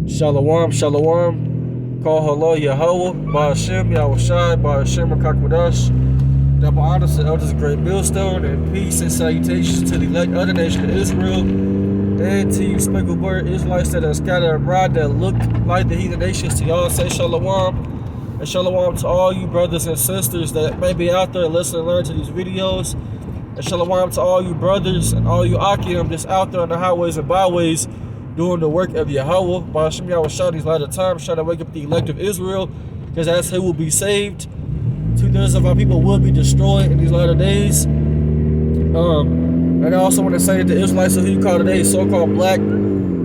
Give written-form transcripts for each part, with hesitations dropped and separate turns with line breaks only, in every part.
Shalom, shalom. Call hello, Yahweh. By Hashem, Yahushai, by Hashem, Rakakwadash. Double honors to elders of Great Millstone, and peace and salutations to the elect other nation of Israel, and to you speckled word Israelites that are scattered abroad that look like the heathen nations. To y'all say shalom, and shalom to all you brothers and sisters that may be out there listening and learn to these videos. And shalom to all you brothers and all you Akim just out there on the highways and byways doing the work of Yahweh. By Hashem Yahushua these latter times, trying to wake up the elect of Israel, because that's who will be saved. 2/3 of our people will be destroyed in these latter days. And I also want to say that the Israelites of who you call today, so-called black,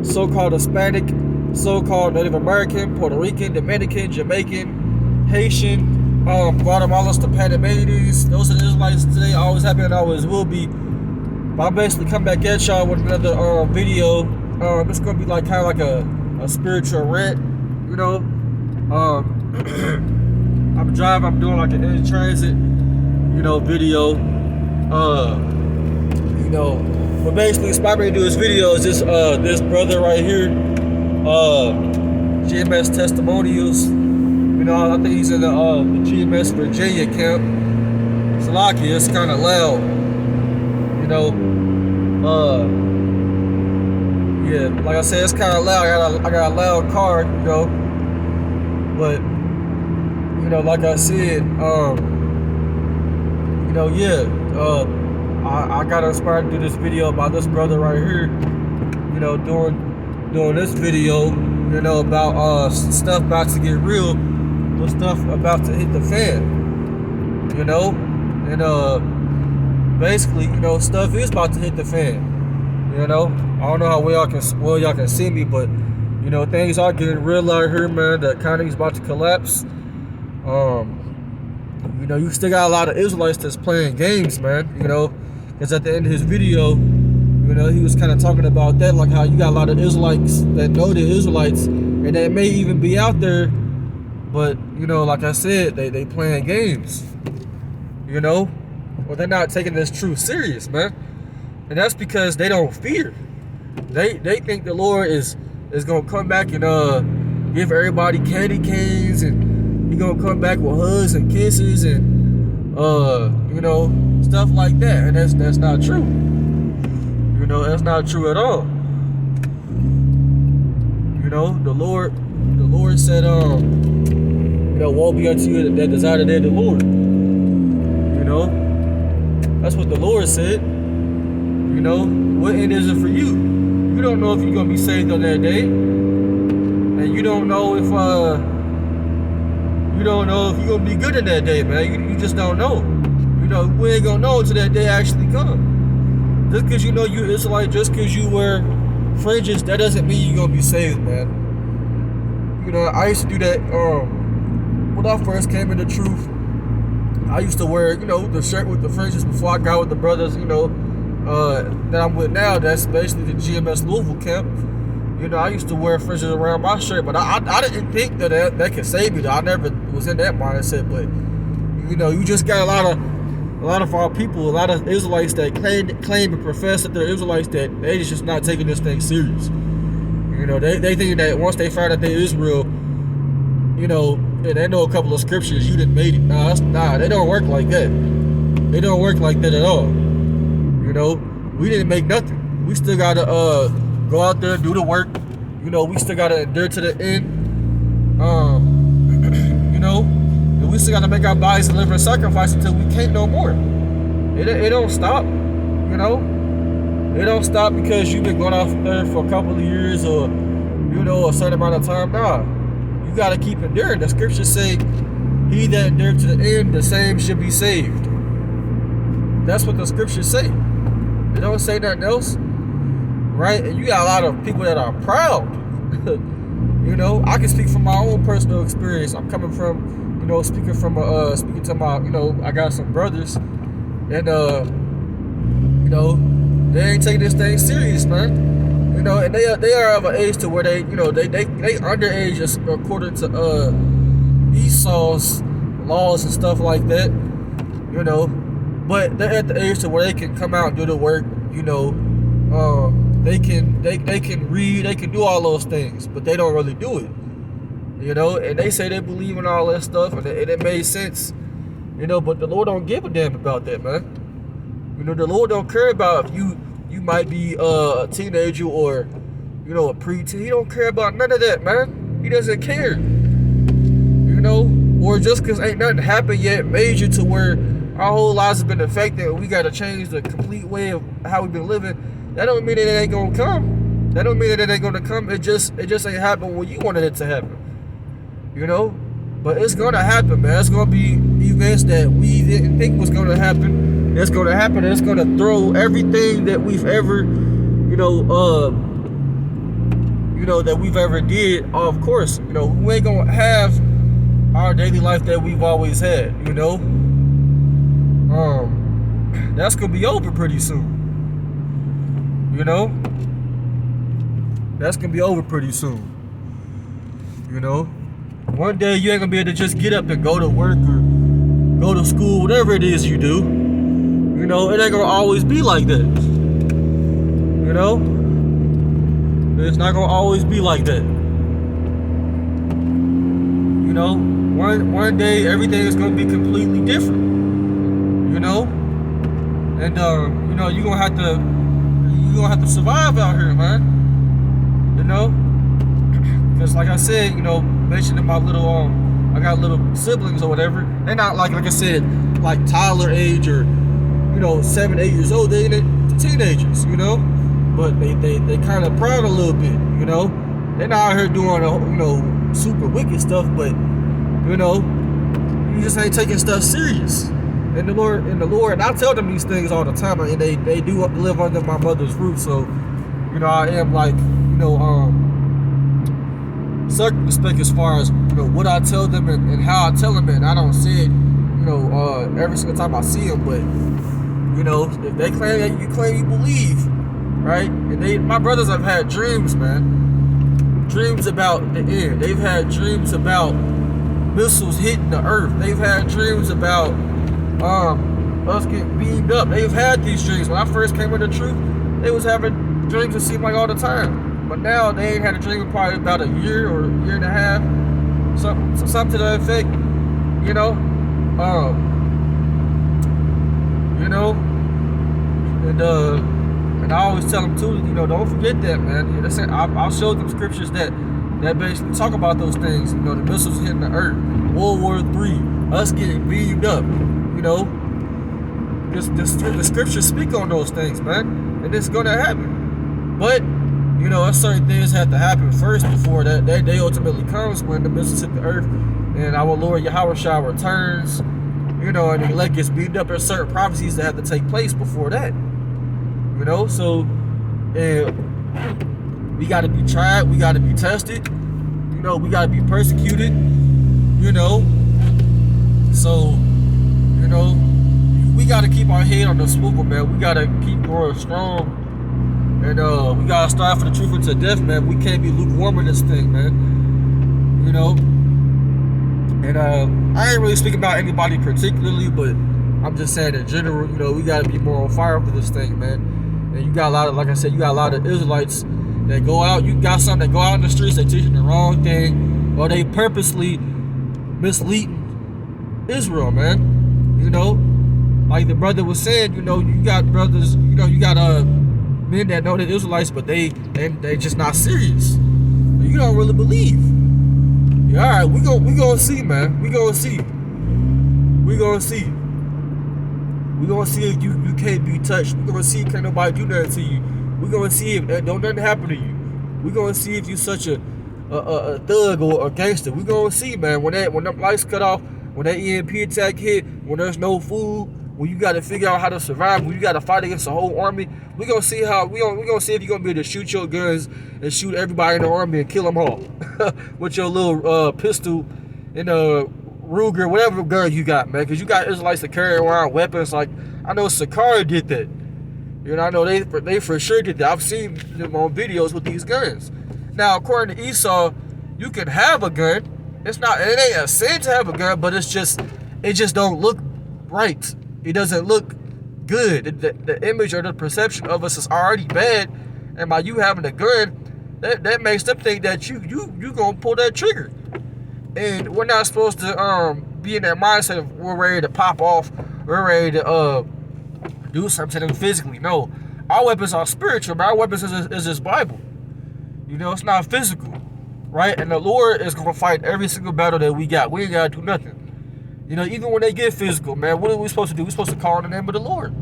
so-called Hispanic, so-called Native American, Puerto Rican, Dominican, Jamaican, Haitian, Guatemala, the Panamanians, those are the Israelites today, always have been and always will be. But I basically come back at y'all with another video. It's gonna be like kind of like a spiritual rant, you know. I'm driving, I'm doing like an in transit, you know, video. You know, but basically inspired me to do this video is this brother right here, GMS Testimonials. You know, I think he's in the GMS Virginia camp. Salaki, it's kind of loud. You know, yeah, like I said, it's kind of loud. I got a loud car, you know. But you know, like I said, you know, yeah, I got inspired to do this video by this brother right here. You know, doing this video, you know, about stuff about to get real. Stuff about to hit the fan, you know, and basically, you know, stuff is about to hit the fan, you know. I don't know how well y'all can see me, but you know, things are getting real out here, man. The economy's about to collapse. You know, you still got a lot of Israelites that's playing games, man. You know, because at the end of his video, you know, he was kind of talking about that, like how you got a lot of Israelites that know the Israelites, and they may even be out there. But, you know, like I said, they playing games, you know? Well, they're not taking this truth serious, man. And that's because they don't fear. They think the Lord is going to come back and give everybody candy canes, and he's going to come back with hugs and kisses and, you know, stuff like that. And that's not true. You know, that's not true at all. You know, the Lord said, you know, woe be unto you that desire the day of the Lord. You know, that's what the Lord said. You know, what end is it for you? You don't know if you're gonna be saved on that day, and you don't know if you're gonna be good in that day, man. You just don't know. You know, we ain't gonna know until that day actually come. Just because you know you're Israelite, just because you wear fringes, that doesn't mean you're gonna be saved, man. You know, I used to do that. When I first came into truth, I used to wear, you know, the shirt with the fringes before I got with the brothers, you know, that I'm with now. That's basically the GMS Louisville camp. You know, I used to wear fringes around my shirt, but I didn't think that could save me. I never was in that mindset. But you know, you just got a lot of our people, a lot of Israelites that claim and profess that they're Israelites, that they just not taking this thing serious. You know, they think that once they find out they're Israel, you know, and they know a couple of scriptures, you done made it. Nah, they don't work like that. They don't work like that at all. You know, we didn't make nothing. We still gotta go out there and do the work. You know, we still gotta endure to the end. You know, and we still gotta make our bodies a living sacrifice until we can't no more. It don't stop. You know, it don't stop because you've been going out there for a couple of years or, you know, a certain amount of time. Nah. You got to keep enduring. The scriptures say, he that endured to the end, the same should be saved. That's what the scriptures say. They don't say nothing else. Right? And you got a lot of people that are proud. You know, I can speak from my own personal experience. I'm coming from, you know, speaking to my, you know, I got some brothers. And, you know, they ain't taking this thing serious, man. You know, and they are of an age to where they, you know, they underage according to Esau's laws and stuff like that. You know, but they're at the age to where they can come out and do the work. You know, they can read, they can do all those things, but they don't really do it. You know, and they say they believe in all that stuff, and it made sense. You know, but the Lord don't give a damn about that, man. You know, the Lord don't care about if you might be a teenager or, you know, a preteen. He don't care about none of that, man. He doesn't care. You know, or just because ain't nothing happened yet major to where our whole lives have been affected and we got to change the complete way of how we've been living, that don't mean that it ain't gonna come. That don't mean that it ain't gonna come. It just ain't happen when you wanted it to happen. You know? But it's gonna happen, man. It's gonna be events that we didn't think was gonna happen. It's gonna happen, and it's gonna throw everything that we've ever, that we've ever did off course. You know, we ain't gonna have our daily life that we've always had, you know? That's gonna be over pretty soon. You know? That's gonna be over pretty soon. You know? One day you ain't gonna be able to just get up and go to work or go to school, whatever it is you do. You know, it ain't gonna always be like that. You know? It's not gonna always be like that. You know? One day everything is gonna be completely different. You know? And you know, you're gonna have to survive out here, man. You know? Because like I said, you know, mentioning my little I got little siblings or whatever. They're not like I said, like toddler age or, you know, 7, 8 years old. They're teenagers, you know. But they kind of proud a little bit, you know. They're not out here doing, you know, super wicked stuff, but you know, you just ain't taking stuff serious. And the Lord, and I tell them these things all the time, and they do live under my mother's roof, so you know, I am like, you know, circumspect as far as, you know, what I tell them and how I tell them it. And I don't say it, you know, every single time I see them, but you know, if they claim that you believe, right? And my brothers have had dreams, man. Dreams about the end. They've had dreams about missiles hitting the earth. They've had dreams about us getting beamed up. They've had these dreams. When I first came into truth, they was having dreams that seemed like all the time. But now they ain't had a dream in probably about a year or a year and a half. Something to that effect. You know? You know? And I always tell them too, you know, don't forget that, man. I'll show them scriptures that basically talk about those things. You know, the missiles hitting the earth, World War III, us getting beamed up. You know, the scriptures speak on those things, man, and it's gonna happen. But you know, certain things have to happen first before that day ultimately comes, when the missiles hit the earth and our Lord YAHSHAWAR returns. You know, and the elect gets beamed up. There's certain prophecies that have to take place before that. You know, so we got to be tried, we got to be tested. You know, we got to be persecuted. You know, so you know, we got to keep our head on the swivel, man. We got to keep growing strong. And we gotta strive for the truth until death, man. We can't be lukewarm in this thing, man. You know? And I ain't really speaking about anybody particularly, but I'm just saying in general, you know, we gotta be more on fire for this thing, man. And you got a lot of, like I said, you got a lot of Israelites that go out. You got some that go out in the streets, they teaching the wrong thing, or they purposely misleading Israel, man. You know? Like the brother was saying, you know, you got brothers, you know, you got men that know the Israelites, but they just not serious. You don't really believe. Yeah, all right, we gonna see, man. We gonna see. We gonna see. We gonna see if you can't be touched. We gonna see if can't nobody do nothing to you. We gonna see if don't nothing happen to you. We gonna see if you such a thug or a gangster. We gonna see, man. When them lights cut off, when that EMP attack hit, when there's no food, when you got to figure out how to survive, when you got to fight against the whole army, we gonna see how we gonna see if you're gonna be able to shoot your guns and shoot everybody in the army and kill them all with your little pistol and Ruger, whatever gun you got, man. Because you got Israelites that carry around weapons. Like I know Issachar did that. You know, I know they for sure did that. I've seen them on videos with these guns. Now, according to Esau, you can have a gun. It ain't a sin to have a gun, but it just don't look right. It doesn't look good. The image or the perception of us is already bad, And by you having a gun, that makes them think that you gonna pull that trigger. And we're not supposed to be in that mindset of we're ready to pop off, we're ready to do something to them physically. No, our weapons are spiritual, but our weapons is this Bible. You know, it's not physical, right? And the Lord is gonna fight every single battle that we got. We ain't gotta do nothing. You know, even when they get physical, man, what are we supposed to do? We're supposed to call on the name of the Lord.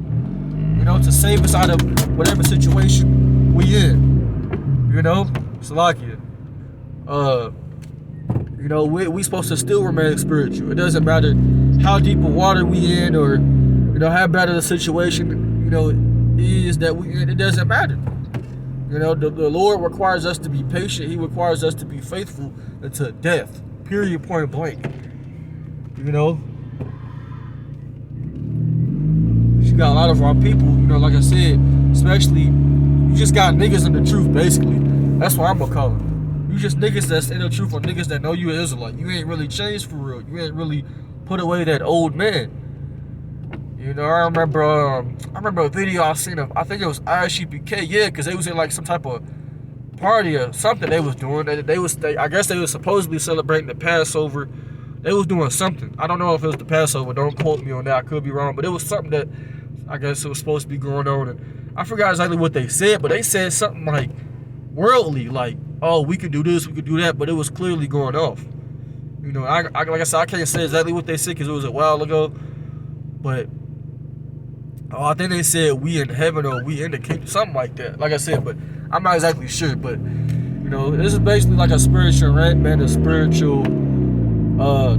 You know, to save us out of whatever situation we in. You know, Salakia. You know, we supposed to still remain spiritual. It doesn't matter how deep of water we in, or, you know, how bad of the situation, you know, is that we in. It doesn't matter. You know, the Lord requires us to be patient. He requires us to be faithful until death. Period, point blank. You know, you got a lot of our people, you know, like I said, especially, you just got niggas in the truth, basically. That's what I'm gonna call them. You just niggas that's in the truth, or niggas that know you an Israelite. You ain't really changed for real. You ain't really put away that old man. You know, I remember a video I seen of, I think it was ISHBK, yeah, because they was in like some type of party or something they was doing. I guess they was supposedly celebrating the Passover. They was doing something. I don't know if it was the Passover. Don't quote me on that. I could be wrong. But it was something that I guess it was supposed to be going on. And I forgot exactly what they said, but they said something like worldly, like, oh, we could do this, we could do that, but it was clearly going off. You know, like I said, I can't say exactly what they said because it was a while ago. But I think they said we in heaven or we in the kingdom, something like that. Like I said, but I'm not exactly sure. But, you know, this is basically like a spiritual rant, man, a spiritual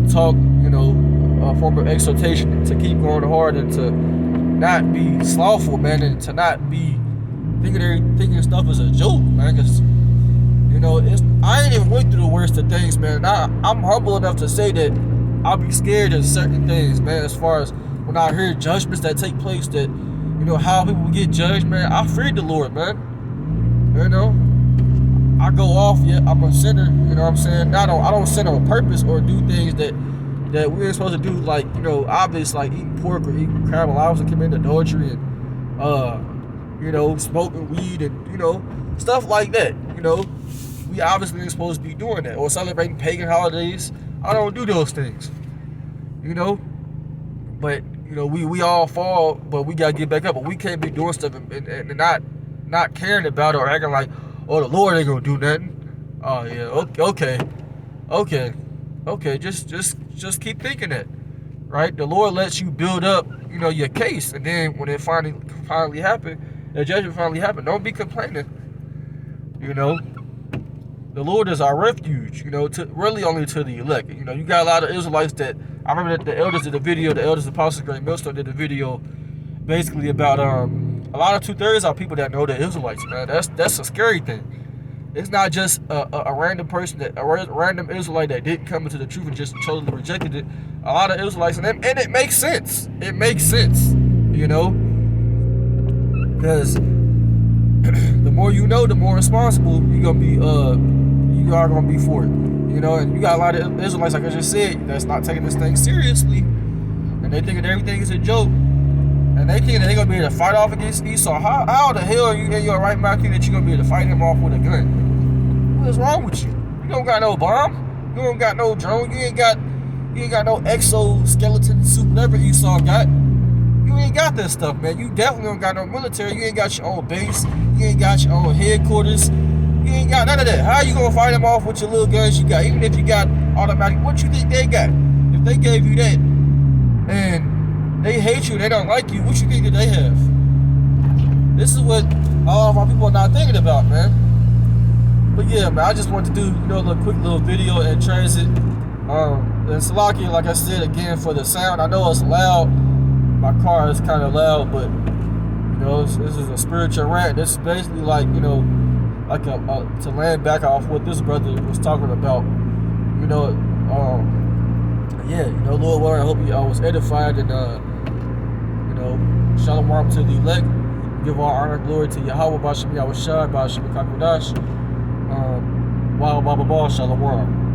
talk, you know, a form of exhortation to keep going hard and to not be slothful, man, and to not be thinking stuff is a joke, man, because, you know, I ain't even went through the worst of things, man. I'm humble enough to say that I'll be scared of certain things, man, as far as when I hear judgments that take place, that, you know, how people get judged, man. I fear the Lord, man. You know, I go off, yeah, I'm a sinner, you know what I'm saying? I don't sin on purpose or do things that we ain't supposed to do, like, you know, obvious, like eating pork or eating crab allows and committing adultery and, you know, smoking weed and, you know, stuff like that, you know. We obviously ain't supposed to be doing that, or celebrating pagan holidays. I don't do those things, you know. But, you know, we all fall, but we gotta get back up. But we can't be doing stuff and not caring about it or acting like, oh, the Lord ain't gonna do nothing. Oh yeah, okay. Just keep thinking that, right? The Lord lets you build up, you know, your case, and then when it finally happened, the judgment finally happened, don't be complaining. You know, the Lord is our refuge. You know, really only to the elect. You know, you got a lot of Israelites that I remember that the elders did a video. The elders, Apostles, Great Millstone did a video, basically about a lot of 2/3 are people that know the Israelites, man. That's a scary thing. It's not just a random person, a random Israelite that didn't come into the truth and just totally rejected it. A lot of Israelites, and it makes sense. It makes sense, you know, because the more you know, the more responsible you are gonna be for it, you know. And you got a lot of Israelites, like I just said, that's not taking this thing seriously, and they think that everything is a joke. And they think that they're going to be able to fight off against Esau. How the hell are you in your right mind thinking that you're going to be able to fight him off with a gun? What's wrong with you? You don't got no bomb. You don't got no drone. You ain't got no exoskeleton suit, whatever Esau got. You ain't got that stuff, man. You definitely don't got no military. You ain't got your own base. You ain't got your own headquarters. You ain't got none of that. How you going to fight them off with your little guns you got? Even if you got automatic, what you think they got? If they gave you that, and they hate you, they don't like you, what you think that they have? This is what all of our people are not thinking about, man. But yeah, man, I just wanted to do, you know, a quick little video in transit. And Salakia, like I said, again, for the sound, I know it's loud. My car is kind of loud, but, you know, this is a spiritual rant. This is basically like, you know, like to land back off what this brother was talking about. You know, yeah, you know, Lord willing, I hope I was edified, and you know, shalom to the elect. Give all honor and glory to Yahweh, YASHAMIAHLA, YASHAMIAHLA, YASHAMIAHLA, YASHAMIAHLA, shalom.